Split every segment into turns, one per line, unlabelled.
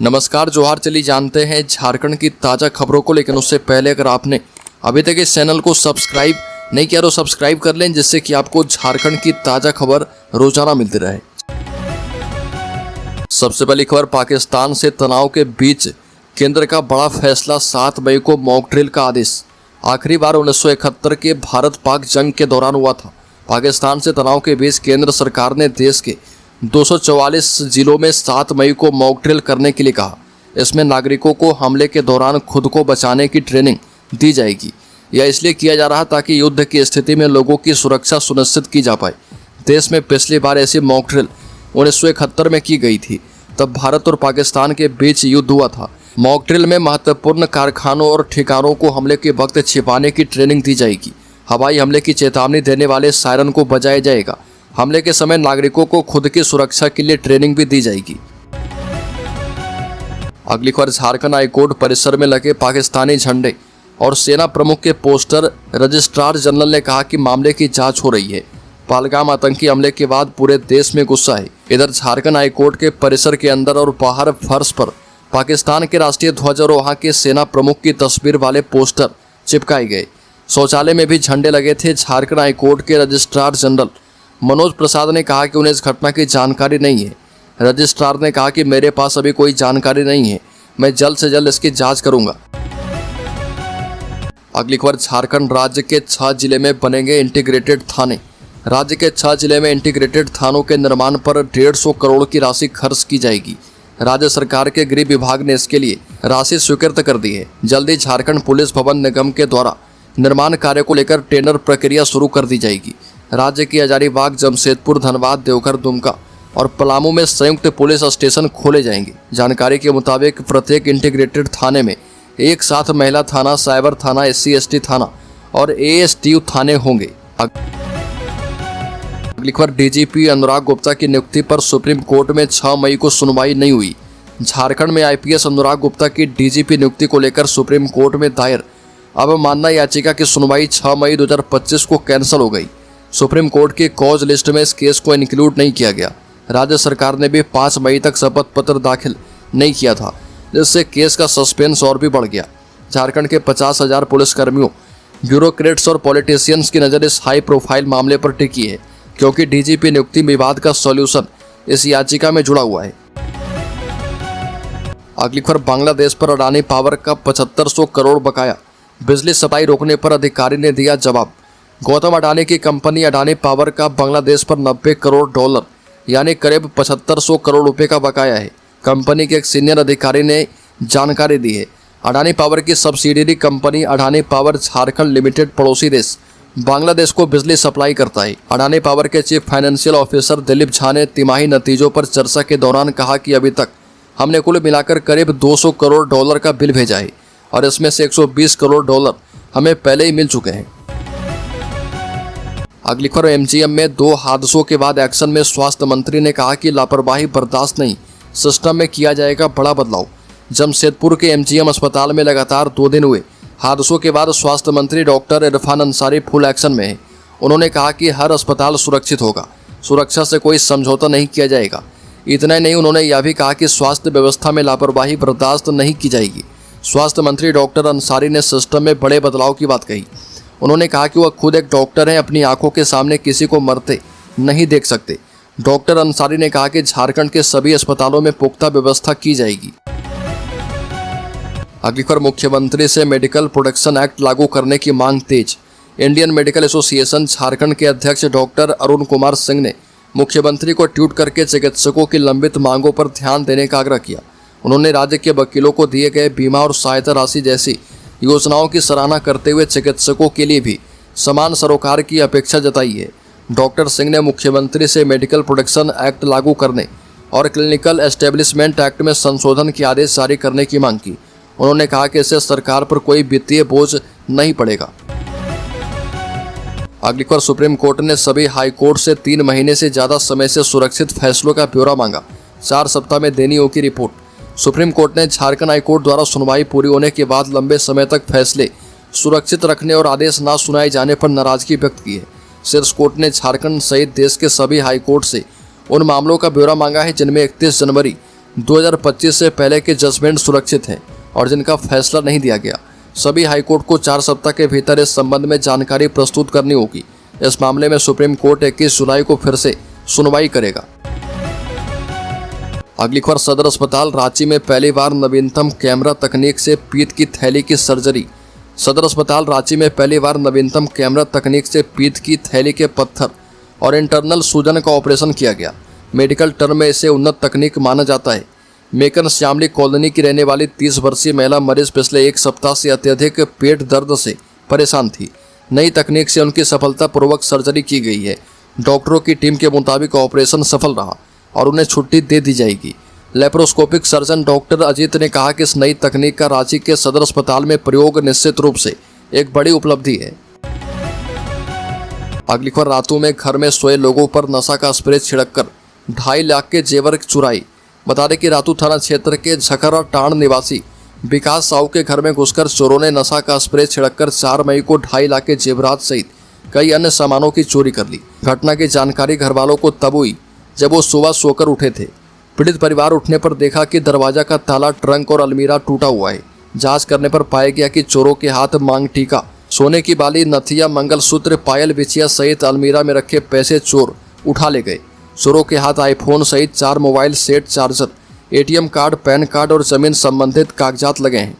नमस्कार जोहार। चलिए जानते हैं झारखंड की ताज़ा खबरों को, लेकिन उससे पहले अगर आपने अभी तक इस चैनल को सब्सक्राइब नहीं किया तो सब्सक्राइब कर लें, जिससे कि आपको झारखंड की ताज़ा खबर रोजाना मिलती रहे। सबसे पहली खबर, पाकिस्तान से तनाव के बीच केंद्र का बड़ा फैसला, 7 मई को मॉक ड्रिल का आदेश। आखिरी बार 1971 के भारत पाक जंग के दौरान हुआ था। पाकिस्तान से तनाव के बीच केंद्र सरकार ने देश के 244 जिलों में 7 मई को मॉक ड्रिल करने के लिए कहा। इसमें नागरिकों को हमले के दौरान खुद को बचाने की ट्रेनिंग दी जाएगी। यह इसलिए किया जा रहा ताकि युद्ध की स्थिति में लोगों की सुरक्षा सुनिश्चित की जा पाए। देश में पिछली बार ऐसी मॉक ड्रिल 1971 में की गई थी, तब भारत और पाकिस्तान के बीच युद्ध हुआ था। मॉक ड्रिल में महत्वपूर्ण कारखानों और ठिकानों को हमले के वक्त छिपाने की ट्रेनिंग दी जाएगी। हवाई हमले की चेतावनी देने वाले सायरन को बजाया जाएगा। हमले के समय नागरिकों को खुद की सुरक्षा के लिए ट्रेनिंग भी दी जाएगी। अगली खबर, झारखंड हाईकोर्ट परिसर में लगे पाकिस्तानी झंडे और सेना प्रमुख के पोस्टर। रजिस्ट्रार जनरल ने कहा कि मामले की जांच हो रही है। पहलगाम आतंकी हमले के बाद पूरे देश में गुस्सा है। इधर झारखंड हाईकोर्ट के परिसर के अंदर और बाहर फर्श पर पाकिस्तान के राष्ट्रीय ध्वज और वहां के सेना प्रमुख की तस्वीर वाले पोस्टर चिपकाए गए। शौचालय में भी झंडे लगे थे। झारखंड हाईकोर्ट के रजिस्ट्रार जनरल मनोज प्रसाद ने कहा कि उन्हें इस घटना की जानकारी नहीं है। रजिस्ट्रार ने कहा कि मेरे पास अभी कोई जानकारी नहीं है, मैं जल्द से जल्द इसकी जांच करूंगा। अगली खबर, झारखंड राज्य के 6 जिले में बनेंगे इंटीग्रेटेड थाने। राज्य के 6 जिले में इंटीग्रेटेड थानों के निर्माण पर 150 करोड़ की राशि खर्च की जाएगी। राज्य सरकार के गृह विभाग ने इसके लिए राशि स्वीकृत कर दी है। जल्दी झारखंड पुलिस भवन निगम के द्वारा निर्माण कार्य को लेकर टेंडर प्रक्रिया शुरू कर दी जाएगी। राज्य की हजारीबाग, जमशेदपुर, धनबाद, देवघर, दुमका और पलामू में संयुक्त पुलिस स्टेशन खोले जाएंगे। जानकारी के मुताबिक प्रत्येक इंटीग्रेटेड थाने में एक साथ महिला थाना, साइबर थाना, SC/ST थाना और ASTU थाने होंगे। अगली खबर, DGP अनुराग गुप्ता की नियुक्ति पर सुप्रीम कोर्ट में 6 मई को सुनवाई नहीं हुई। झारखंड में IPS अनुराग गुप्ता की DGP नियुक्ति को लेकर सुप्रीम कोर्ट में दायर अवमानना याचिका की सुनवाई 6 मई 2025 को कैंसिल हो गई। सुप्रीम कोर्ट की कॉज लिस्ट में इस केस को इंक्लूड नहीं किया गया। राज्य सरकार ने भी 5 मई तक शपथ पत्र दाखिल नहीं किया था, जिससे केस का सस्पेंस और भी बढ़ गया। झारखंड के 50,000 पुलिसकर्मियों, ब्यूरोक्रेट्स और पॉलिटिशियंस की नज़र इस हाई प्रोफाइल मामले पर टिकी है, क्योंकि DGP नियुक्ति विवाद का सॉल्यूशन इस याचिका में जुड़ा हुआ है। अगली खबर, बांग्लादेश पर अडानी पावर का 7500 करोड़ बकाया। बिजली सप्लाई रोकने पर अधिकारी ने दिया जवाब। गौतम अडानी की कंपनी अडानी पावर का बांग्लादेश पर $90 करोड़ यानी करीब 7500 करोड़ रुपए का बकाया है। कंपनी के एक सीनियर अधिकारी ने जानकारी दी है। अडानी पावर की subsidiary company Adani power Jharkhand limited पड़ोसी देश बांग्लादेश को बिजली सप्लाई करता है। अडानी पावर के chief financial officer Dilip Jha ने तिमाही नतीजों पर चर्चा के दौरान कहा कि अभी तक हमने कुल मिलाकर करीब $200 करोड़ का बिल भेजा है और इसमें से $120 करोड़ हमें पहले ही मिल चुके हैं। अगली खबर, MGM में 2 हादसों के बाद एक्शन में स्वास्थ्य मंत्री ने कहा कि लापरवाही बर्दाश्त नहीं, सिस्टम में किया जाएगा बड़ा बदलाव। जमशेदपुर के MGM अस्पताल में लगातार 2 दिन हुए हादसों के बाद स्वास्थ्य मंत्री doctor Irfan Ansari full action में है। उन्होंने कहा कि हर अस्पताल सुरक्षित होगा, सुरक्षा से कोई समझौता नहीं किया जाएगा। इतना ही नहीं, उन्होंने यह भी कहा कि स्वास्थ्य व्यवस्था में लापरवाही बर्दाश्त नहीं की जाएगी। स्वास्थ्य मंत्री डॉक्टर अंसारी ने सिस्टम में बड़े बदलाव की बात कही। उन्होंने कहा कि वह खुद एक डॉक्टर हैं, अपनी आंखों के सामने किसी को मरते नहीं देख सकते। डॉक्टर अंसारी ने कहा कि झारखंड के सभी अस्पतालों में पुख्ता व्यवस्था की जाएगी। अगली खबर, मुख्यमंत्री से मेडिकल प्रोटेक्शन एक्ट लागू करने की मांग तेज। इंडियन मेडिकल एसोसिएशन झारखंड के अध्यक्ष डॉक्टर अरुण कुमार सिंह ने मुख्यमंत्री को ट्वीट करके चिकित्सकों की लंबित मांगों पर ध्यान देने का आग्रह किया। उन्होंने राज्य के वकीलों को दिए गए बीमा और सहायता राशि जैसी योजनाओं की सराहना करते हुए चिकित्सकों के लिए भी समान सरोकार की अपेक्षा जताई है। डॉक्टर सिंह ने मुख्यमंत्री से मेडिकल प्रोटेक्शन एक्ट लागू करने और क्लिनिकल एस्टेब्लिशमेंट एक्ट में संशोधन के आदेश जारी करने की मांग की। उन्होंने कहा कि इससे सरकार पर कोई वित्तीय बोझ नहीं पड़ेगा। अगली खबर, सुप्रीम कोर्ट ने सभी हाई कोर्ट से 3 महीने से ज़्यादा समय से सुरक्षित फैसलों का ब्यौरा मांगा। 4 सप्ताह में देनी होगी रिपोर्ट। सुप्रीम कोर्ट ने झारखंड हाई कोर्ट द्वारा सुनवाई पूरी होने के बाद लंबे समय तक फैसले सुरक्षित रखने और आदेश न सुनाए जाने पर नाराजगी व्यक्त की है। शीर्ष कोर्ट ने झारखंड सहित देश के सभी हाई कोर्ट से उन मामलों का ब्यौरा मांगा है जिनमें 31 जनवरी 2025 से पहले के जजमेंट सुरक्षित हैं और जिनका फैसला नहीं दिया गया। सभी हाईकोर्ट को 4 सप्ताह के भीतर इस संबंध में जानकारी प्रस्तुत करनी होगी। इस मामले में सुप्रीम कोर्ट 21 जुलाई को फिर से सुनवाई करेगा। अगली खबर, सदर अस्पताल रांची में पहली बार नवीनतम कैमरा तकनीक से पीत की थैली की सर्जरी। सदर अस्पताल रांची में पहली बार नवीनतम कैमरा तकनीक से पीत की थैली के पत्थर और इंटरनल सूजन का ऑपरेशन किया गया। मेडिकल टर्म में इसे उन्नत तकनीक माना जाता है। मेकन श्यामली कॉलोनी की रहने वाली 30 वर्षीय महिला मरीज पिछले 1 सप्ताह से अत्यधिक पेट दर्द से परेशान थी। नई तकनीक से उनकी सफलतापूर्वक सर्जरी की गई है। डॉक्टरों की टीम के मुताबिक ऑपरेशन सफल रहा और उन्हें छुट्टी दे दी जाएगी। लेप्रोस्कोपिक सर्जन डॉक्टर अजीत ने कहा कि इस नई तकनीक का रांची के सदर अस्पताल में प्रयोग निश्चित रूप से एक बड़ी उपलब्धि है। अगली खबर, रातों में घर में सोए लोगों पर नशा का स्प्रे छिड़ककर 2.5 लाख के जेवर चुराई। बता दें कि रातू थाना क्षेत्र के झखरा टांड निवासी विकास साहू के घर में घुसकर चोरों ने नशा का स्प्रे छिड़ककर 4 मई को 2.5 लाख के जेवरात सहित कई अन्य सामानों की चोरी कर ली। घटना की जानकारी घर वालों को तब हुई जब वो सुबह सोकर उठे थे। पीड़ित परिवार उठने पर देखा कि दरवाजा का ताला, ट्रंक और अलमीरा टूटा हुआ है। जांच करने पर पाया गया कि चोरों के हाथ मांग टीका, सोने की बाली, नथिया, मंगलसूत्र, पायल, बिछिया सहित अलमीरा में रखे पैसे चोर उठा ले गए। चोरों के हाथ आईफोन सहित 4 mobile set, charger, ATM card, pan card और जमीन संबंधित कागजात लगे हैं।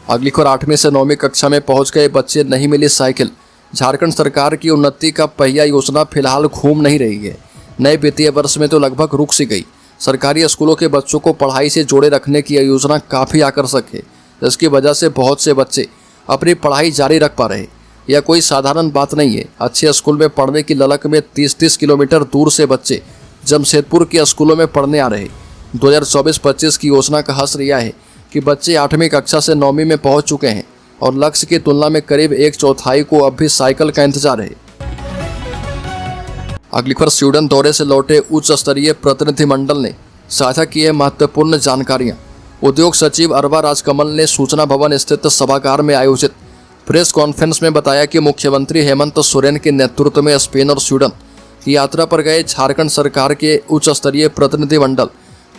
अगली खबर, 8वीं से 9वीं कक्षा में पहुंच गए बच्चे नहीं मिली साइकिल। झारखंड सरकार की उन्नति का पहिया योजना फिलहाल घूम नहीं रही है। नए वित्तीय वर्ष में तो लगभग रुक सी गई। सरकारी स्कूलों के बच्चों को पढ़ाई से जोड़े रखने की यह योजना काफ़ी आकर्षक है, जिसकी वजह से बहुत से बच्चे अपनी पढ़ाई जारी रख पा रहे। यह कोई साधारण बात नहीं है। अच्छे स्कूल में पढ़ने की ललक में 30-30 किलोमीटर दूर से बच्चे जमशेदपुर के स्कूलों में पढ़ने आ रहे। 2024-25 की योजना का हश्र यह है कि बच्चे 8वीं कक्षा से 9वीं में पहुंच चुके हैं और लक्ष्य की तुलना में करीब 1/4 को अब भी साइकिल का इंतजार है। अगली खबर, स्वीडन दौरे से लौटे उच्च स्तरीय प्रतिनिधिमंडल ने साझा की है महत्वपूर्ण जानकारियां। उद्योग सचिव अरवा राजकमल ने सूचना भवन स्थित सभागार में आयोजित प्रेस कॉन्फ्रेंस में बताया कि मुख्यमंत्री हेमंत सोरेन के नेतृत्व में स्पेन और स्वीडन की यात्रा पर गए झारखंड सरकार के उच्च स्तरीय प्रतिनिधिमंडल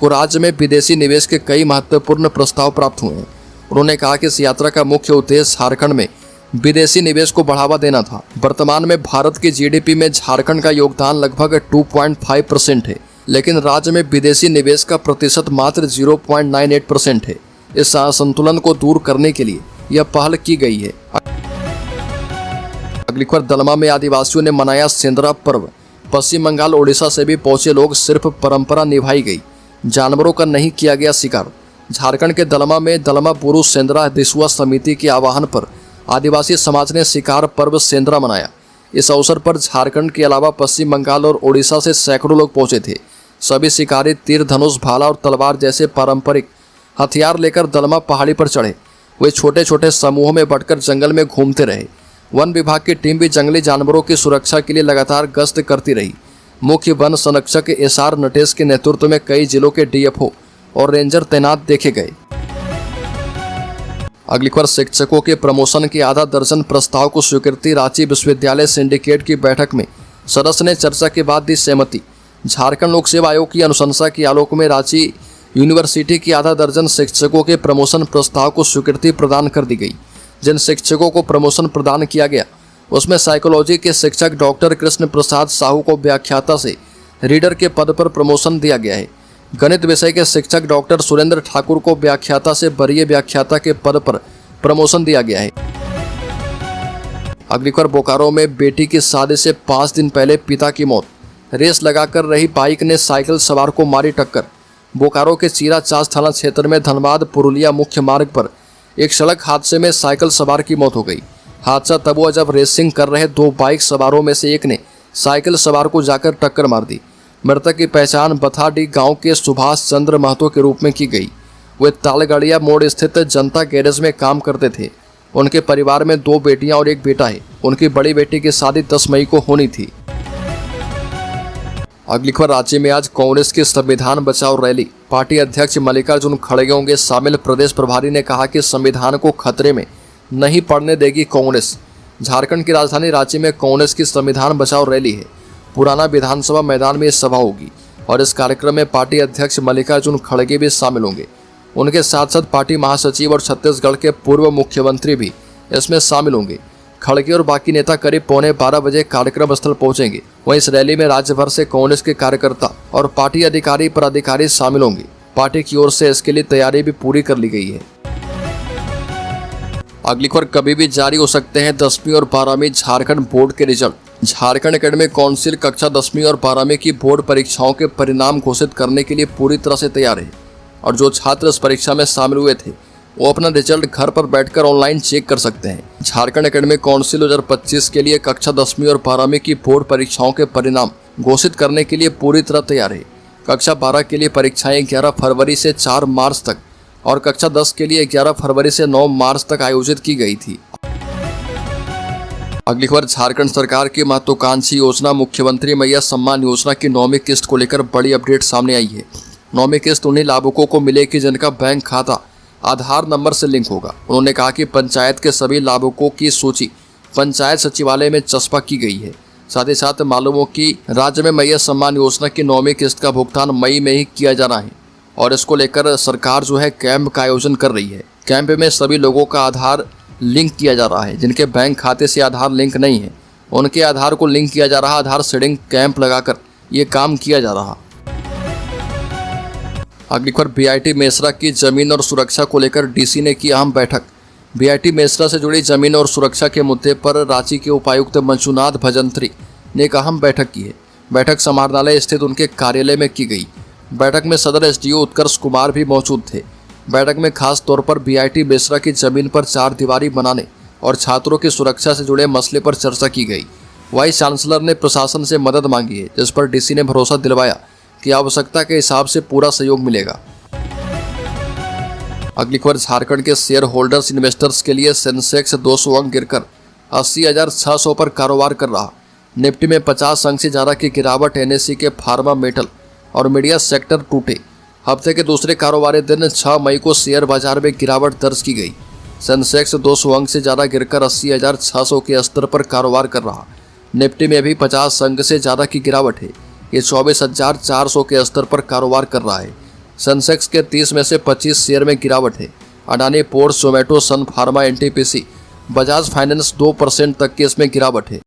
को राज्य में विदेशी निवेश के कई महत्वपूर्ण प्रस्ताव प्राप्त हुए हैं। उन्होंने कहा कि इस यात्रा का मुख्य उद्देश्य झारखंड में विदेशी निवेश को बढ़ावा देना था। वर्तमान में भारत की जीडीपी में झारखंड का योगदान लगभग 2.5% है, लेकिन राज्य में विदेशी निवेश का प्रतिशत मात्र 0.98% है। इस असंतुलन को दूर करने के लिए यह पहल की गई है। अगली खबर, दलमा में आदिवासियों ने मनाया सेंद्रा पर्व। पश्चिम बंगाल, ओडिशा से भी पहुंचे लोग, सिर्फ परंपरा निभाई गई, जानवरों का नहीं किया गया शिकार। झारखंड के दलमा में दलमा बुरु सेंद्रा दिसुआ समिति के आह्वान पर आदिवासी समाज ने शिकार पर्व सेंद्रा मनाया। इस अवसर पर झारखंड के अलावा पश्चिम बंगाल और ओडिशा से सैकड़ों लोग पहुंचे थे। सभी शिकारी तीर, धनुष, भाला और तलवार जैसे पारंपरिक हथियार लेकर दलमा पहाड़ी पर चढ़े। वे छोटे छोटे समूहों में बंटकर जंगल में घूमते रहे। वन विभाग की टीम भी जंगली जानवरों की सुरक्षा के लिए लगातार गश्त करती रही। मुख्य वन संरक्षक एसआर नटेश के नेतृत्व में कई जिलों के डीएफओ और रेंजर तैनात देखे गए। अगली खबर, शिक्षकों के प्रमोशन के आधा दर्जन प्रस्ताव को स्वीकृति। रांची विश्वविद्यालय सिंडिकेट की बैठक में सदस्य ने चर्चा के बाद दी सहमति। झारखंड लोक सेवा आयोग की अनुशंसा के आलोक में रांची यूनिवर्सिटी की आधा दर्जन शिक्षकों के प्रमोशन प्रस्ताव को स्वीकृति प्रदान कर दी गई। जिन शिक्षकों को प्रमोशन प्रदान किया गया उसमें साइकोलॉजी के शिक्षक डॉक्टर कृष्ण प्रसाद साहू को व्याख्याता से रीडर के पद पर प्रमोशन दिया गया है। गणित विषय के शिक्षक डॉक्टर सुरेंद्र ठाकुर को व्याख्याता से वरीय व्याख्याता के पद पर प्रमोशन दिया गया है। अगली खबर, बोकारो में बेटी की शादी से 5 दिन पहले पिता की मौत। रेस लगाकर रही बाइक ने साइकिल सवार को मारी टक्कर। बोकारो के चीरा चास थाना क्षेत्र में धनबाद पुरुलिया मुख्य मार्ग पर एक सड़क हादसे में साइकिल सवार की मौत हो गई। हादसा तब हुआ जब रेसिंग कर रहे 2 बाइक सवारों में से एक ने साइकिल सवार को जाकर टक्कर मार दी। मृतक की पहचान बथाडी गांव के सुभाष चंद्र महतो के रूप में की गई। वे तालगड़िया मोड़ स्थित जनता गैरेज में काम करते थे। उनके परिवार में 2 बेटियां और 1 बेटा है। उनकी बड़ी बेटी की शादी 10 मई को होनी थी। अगली खबर, राज्य में आज कांग्रेस की संविधान बचाओ रैली। पार्टी अध्यक्ष मल्लिकार्जुन खड़गे के शामिल प्रदेश प्रभारी ने कहा कि संविधान को खतरे में नहीं पड़ने देगी कांग्रेस। झारखंड की राजधानी रांची में कांग्रेस की संविधान बचाओ रैली है। पुराना विधानसभा मैदान में सभा होगी। और इस कार्यक्रम में पार्टी अध्यक्ष मल्लिकार्जुन खड़गे भी शामिल होंगे। उनके साथ साथ पार्टी महासचिव और छत्तीसगढ़ के पूर्व मुख्यमंत्री भी इसमें शामिल होंगे। खड़गे और बाकी नेता करीब 11:15 बजे कार्यक्रम स्थल पहुंचेंगे। वहीं इस रैली में राज्य भर से कांग्रेस के कार्यकर्ता और पार्टी अधिकारी पदाधिकारी शामिल होंगे। पार्टी की ओर से इसके लिए तैयारी भी पूरी कर ली गई है। अगली खबर, कभी भी जारी हो सकते हैं 10वीं और 12वीं झारखंड बोर्ड के रिजल्ट। झारखंड एकेडमिक काउंसिल कक्षा 10वीं और 12वीं की बोर्ड परीक्षाओं के परिणाम घोषित करने के लिए पूरी तरह से तैयार है और जो छात्र इस परीक्षा में शामिल हुए थे वो अपना रिजल्ट घर पर बैठकर ऑनलाइन चेक कर सकते हैं। झारखंड एकेडमिक काउंसिल 2025 के लिए कक्षा 10वीं और 12वीं की बोर्ड परीक्षाओं के परिणाम घोषित करने के लिए पूरी तरह तैयार है। कक्षा 12 के लिए परीक्षाएं 11 फरवरी से 4 मार्च तक और कक्षा 10 के लिए 11 फरवरी से 9 मार्च तक आयोजित की गई थी। अगली खबर, झारखंड सरकार की महत्वाकांक्षी योजना मुख्यमंत्री मैया सम्मान योजना की 9वीं किस्त को लेकर बड़ी अपडेट सामने आई है। 9वीं किस्त उन्हीं लाभुकों को मिलेगी जिनका बैंक खाता आधार नंबर से लिंक होगा। उन्होंने कहा कि पंचायत के सभी लाभुकों की सूची पंचायत सचिवालय में चस्पा की गई है। साथ ही साथ मालूम हो कि राज्य में मैया सम्मान योजना की 9वीं किस्त का भुगतान मई में ही किया जाना है और इसको लेकर सरकार जो है कैंप का आयोजन कर रही है। कैंप में सभी लोगों का आधार लिंक किया जा रहा है। जिनके बैंक खाते से आधार लिंक नहीं है उनके आधार को लिंक किया जा रहा। आधार सीडिंग कैंप लगाकर ये काम किया जा रहा। अगली खबर, बीआईटी मेसरा की जमीन और सुरक्षा को लेकर डीसी ने की अहम बैठक। बीआईटी मेसरा से जुड़ी जमीन और सुरक्षा के मुद्दे पर रांची के उपायुक्त मंजुनाथ भजंत्री ने एक अहम बैठक की है। बैठक समाहरणालय स्थित उनके कार्यालय में की गई। बैठक में सदर एसडीओ उत्कर्ष कुमार भी मौजूद थे। बैठक में खास तौर पर बीआईटी मेसरा की जमीन पर 4 दीवारी बनाने और छात्रों की सुरक्षा से जुड़े मसले पर चर्चा की गई। वाइस चांसलर ने प्रशासन से मदद मांगी है, जिस पर डीसी ने भरोसा दिलवाया कि आवश्यकता के हिसाब से पूरा सहयोग मिलेगा। अगली खबर, झारखंड के शेयर होल्डर्स इन्वेस्टर्स के लिए सेंसेक्स 200 अंक गिरकर 80,600 पर कारोबार कर रहा। निफ्टी में 50 अंक से ज़्यादा की गिरावट। एनएससी के फार्मा, मेटल और मीडिया सेक्टर टूटे। हफ्ते के दूसरे कारोबारी दिन 6 मई को शेयर बाजार में गिरावट दर्ज की गई। सेंसेक्स 200 अंक से ज़्यादा गिरकर 80,600 के स्तर पर कारोबार कर रहा। निफ्टी में भी 50 अंक से ज़्यादा की गिरावट है। ये 24,400 के स्तर पर कारोबार कर रहा है। सेंसेक्स के 30 में से 25 शेयर में गिरावट है। अडानी पोर्ट्स, जोमेटो, सन फार्मा, एनटीपीसी, बजाज फाइनेंस 2% तक की इसमें गिरावट है।